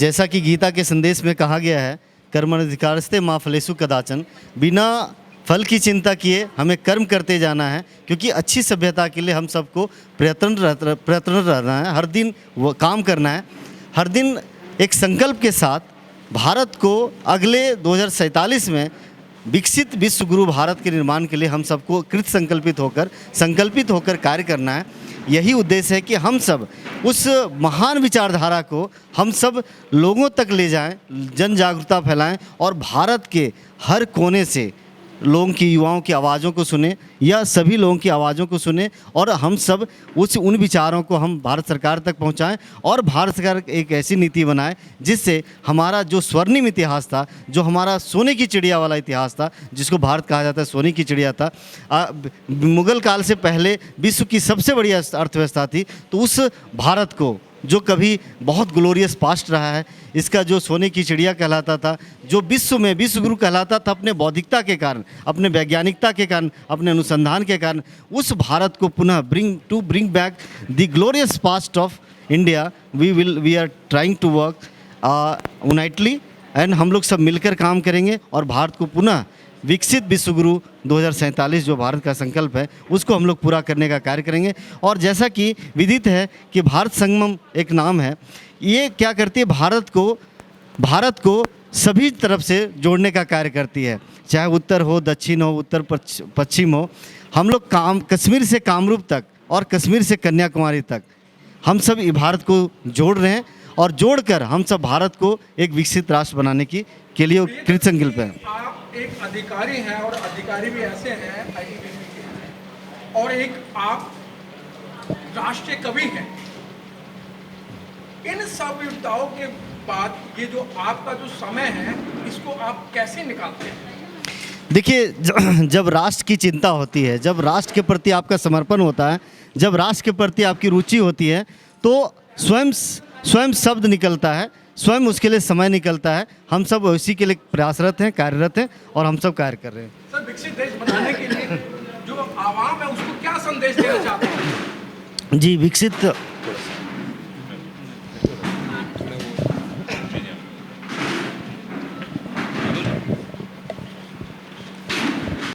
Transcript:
जैसा कि गीता के संदेश में कहा गया है, कर्मण्यधिकारस्ते मा फलेषु कदाचन, बिना फल की चिंता किए हमें कर्म करते जाना है, क्योंकि अच्छी सभ्यता के लिए हम सबको प्रयत्न रहना है, हर दिन वो काम करना है। हर दिन एक संकल्प के साथ भारत को अगले 2047 में विकसित विश्व गुरु भारत के निर्माण के लिए हम सबको कृत संकल्पित होकर कार्य करना है। यही उद्देश्य है कि हम सब उस महान विचारधारा को हम सब लोगों तक ले जाएं, जन जागरूकता फैलाएं और भारत के हर कोने से लोगों की, युवाओं की आवाज़ों को सुने, या सभी लोगों की आवाज़ों को सुने, और हम सब उन विचारों को हम भारत सरकार तक पहुंचाएं और भारत सरकार एक ऐसी नीति बनाए जिससे हमारा जो स्वर्णिम इतिहास था, जो हमारा सोने की चिड़िया वाला इतिहास था, जिसको भारत कहा जाता है सोने की चिड़िया था, मुगल काल से पहले विश्व की सबसे बड़ी अर्थव्यवस्था थी, तो उस भारत को जो कभी बहुत ग्लोरियस पास्ट रहा है, इसका जो सोने की चिड़िया कहलाता था, जो विश्व में विश्व गुरु कहलाता था अपने बौद्धिकता के कारण, अपने वैज्ञानिकता के कारण, अपने अनुसंधान के कारण, उस भारत को पुनः bring back the glorious past of India. We are trying to work unitedly, and हम लोग सब मिलकर काम करेंगे और भारत को पुनः विकसित विश्व गुरु 2047 जो भारत का संकल्प है उसको हम लोग पूरा करने का कार्य करेंगे। और जैसा कि विदित है कि भारत संगमम एक नाम है, ये क्या करती है, भारत को सभी तरफ से जोड़ने का कार्य करती है, चाहे उत्तर हो, दक्षिण हो, उत्तर पश्चिम हो। हम लोग कश्मीर से कामरूप तक और कश्मीर से कन्याकुमारी तक हम सब भारत को जोड़ रहे हैं, और जोड़कर हम सब भारत को एक विकसित राष्ट्र बनाने के लिए कृत संकल्प है। आप एक अधिकारी हैं, और अधिकारी भी ऐसे हैं आईटीबीपी के, और एक आप राष्ट्रीय कवि हैं। इन सब विविधताओं के बाद ये जो आपका जो समय है, इसको आप कैसे निकालते हैं? देखिए, जब राष्ट्र की चिंता होती है, जब राष्ट्र के प्रति आपका समर्पण होता है, जब राष्ट्र के प्रति आपकी रुचि होती है, तो स्वयं शब्द निकलता है, स्वयं उसके लिए समय निकलता है। हम सब उसी के लिए प्रयासरत हैं, कार्यरत हैं, और हम सब कार्य कर रहे हैं। सर, विकसित देश बनाने के लिए जो आवाम है उसको क्या संदेश देना चाहते हैं? जी, विकसित